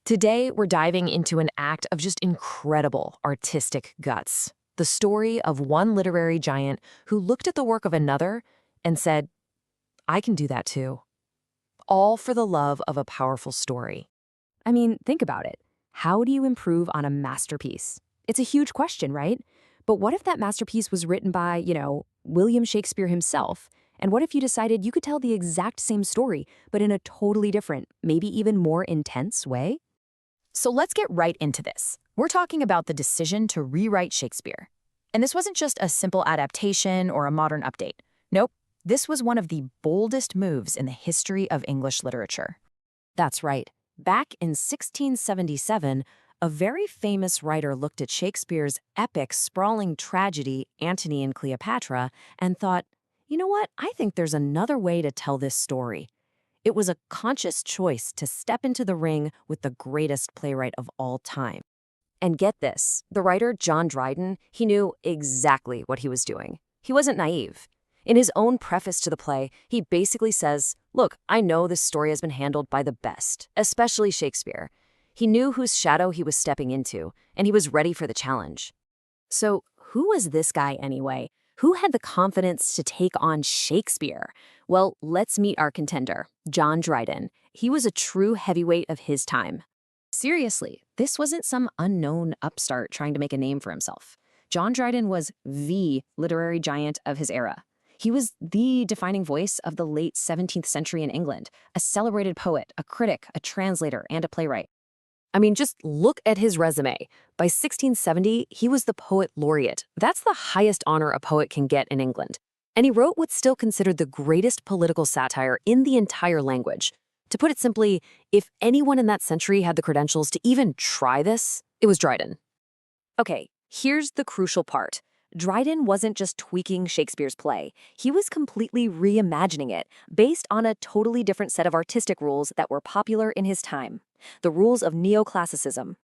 Today, we're diving into an act of just incredible artistic guts. The story of one literary giant who looked at the work of another and said, I can do that too. All for the love of a powerful story. I mean, think about it. How do you improve on a masterpiece? It's a huge question, right? But what if that masterpiece was written by, William Shakespeare himself? And what if you decided you could tell the exact same story, but in a totally different, maybe even more intense way? So let's get right into this. We're talking about the decision to rewrite Shakespeare. And this wasn't just a simple adaptation or a modern update. Nope, this was one of the boldest moves in the history of English literature. That's right. Back in 1677, a very famous writer looked at Shakespeare's epic, sprawling tragedy, Antony and Cleopatra, and thought, you know what? I think there's another way to tell this story. It was a conscious choice to step into the ring with the greatest playwright of all time. And get this, the writer John Dryden, he knew exactly what he was doing. He wasn't naive. In his own preface to the play, he basically says, look, I know this story has been handled by the best, especially Shakespeare. He knew whose shadow he was stepping into, and he was ready for the challenge. So who was this guy anyway? Who had the confidence to take on Shakespeare? Well, let's meet our contender, John Dryden. He was a true heavyweight of his time. Seriously, this wasn't some unknown upstart trying to make a name for himself. John Dryden was the literary giant of his era. He was the defining voice of the late 17th century in England, a celebrated poet, a critic, a translator, and a playwright. I mean, just look at his resume. By 1670, he was the poet laureate. That's the highest honor a poet can get in England. And he wrote what's still considered the greatest political satire in the entire language. To put it simply, if anyone in that century had the credentials to even try this, it was Dryden. Okay, here's the crucial part. Dryden wasn't just tweaking Shakespeare's play. He was completely reimagining it, based on a totally different set of artistic rules that were popular in his time. The rules of Neoclassicism.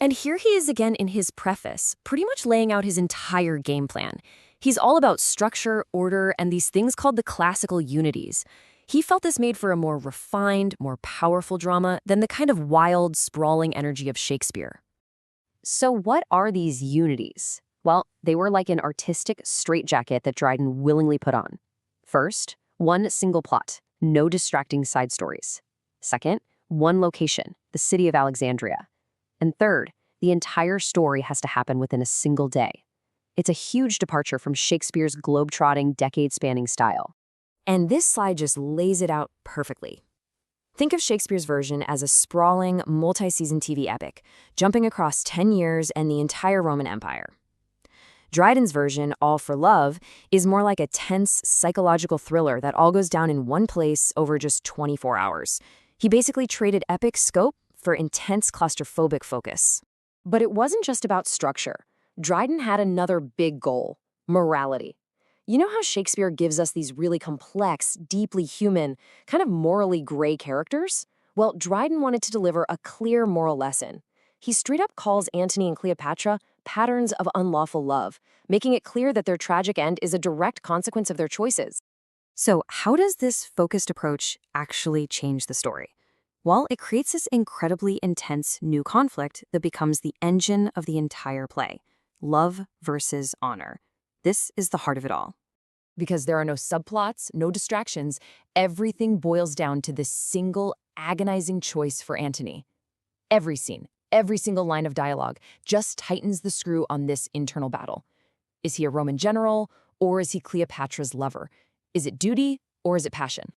And here he is again in his preface, pretty much laying out his entire game plan. He's all about structure, order, and these things called the classical unities. He felt this made for a more refined, more powerful drama than the kind of wild, sprawling energy of Shakespeare. So what are these unities? Well, they were like an artistic straitjacket that Dryden willingly put on. First, one single plot, no distracting side stories. Second, one location, the city of Alexandria. And third, the entire story has to happen within a single day. It's a huge departure from Shakespeare's globe-trotting, decade-spanning style. And this slide just lays it out perfectly. Think of Shakespeare's version as a sprawling, multi-season TV epic, jumping across 10 years and the entire Roman Empire. Dryden's version, All for Love, is more like a tense, psychological thriller that all goes down in one place over just 24 hours. He basically traded epic scope for intense claustrophobic focus. But it wasn't just about structure. Dryden had another big goal: morality. You know how Shakespeare gives us these really complex, deeply human, kind of morally gray characters? Well, Dryden wanted to deliver a clear moral lesson. He straight up calls Antony and Cleopatra patterns of unlawful love, making it clear that their tragic end is a direct consequence of their choices. So how does this focused approach actually change the story? Well, it creates this incredibly intense new conflict that becomes the engine of the entire play: love versus honor. This is the heart of it all. Because there are no subplots, no distractions, everything boils down to this single agonizing choice for Antony. Every scene, every single line of dialogue just tightens the screw on this internal battle. Is he a Roman general, or is he Cleopatra's lover? Is it duty, or is it passion?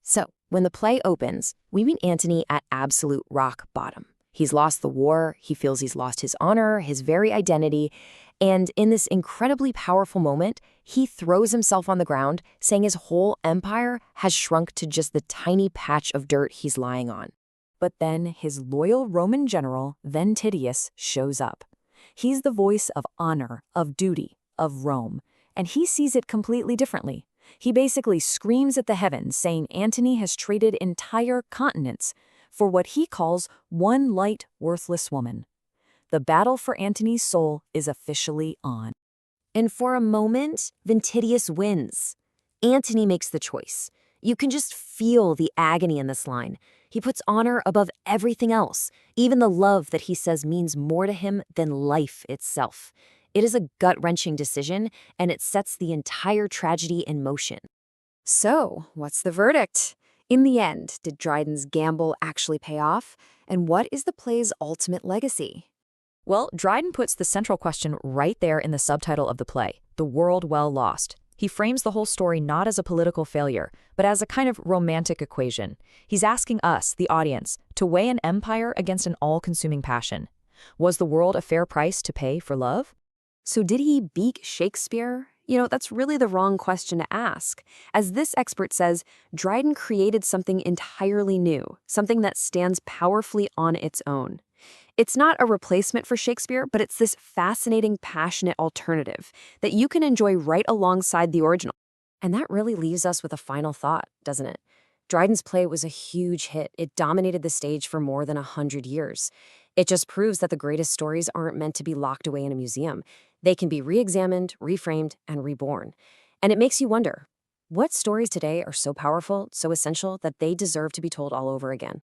So, when the play opens, we meet Antony at absolute rock bottom. He's lost the war, he feels he's lost his honor, his very identity, and in this incredibly powerful moment, he throws himself on the ground, saying his whole empire has shrunk to just the tiny patch of dirt he's lying on. But then his loyal Roman general, Ventidius, shows up. He's the voice of honor, of duty, of Rome, and he sees it completely differently. He basically screams at the heavens, saying Antony has traded entire continents for what he calls one light, worthless woman. The battle for Antony's soul is officially on. And for a moment, Ventidius wins. Antony makes the choice. You can just feel the agony in this line. He puts honor above everything else, even the love that he says means more to him than life itself. It is a gut-wrenching decision, and it sets the entire tragedy in motion. So, what's the verdict? In the end, did Dryden's gamble actually pay off? And what is the play's ultimate legacy? Well, Dryden puts the central question right there in the subtitle of the play, The World Well Lost. He frames the whole story not as a political failure, but as a kind of romantic equation. He's asking us, the audience, to weigh an empire against an all-consuming passion. Was the world a fair price to pay for love? So did he beat Shakespeare? That's really the wrong question to ask. As this expert says, Dryden created something entirely new, something that stands powerfully on its own. It's not a replacement for Shakespeare, but it's this fascinating, passionate alternative that you can enjoy right alongside the original. And that really leaves us with a final thought, doesn't it? Dryden's play was a huge hit. It dominated the stage for more than 100 years. It just proves that the greatest stories aren't meant to be locked away in a museum. They can be re-examined, reframed, and reborn. And it makes you wonder, what stories today are so powerful, so essential, that they deserve to be told all over again?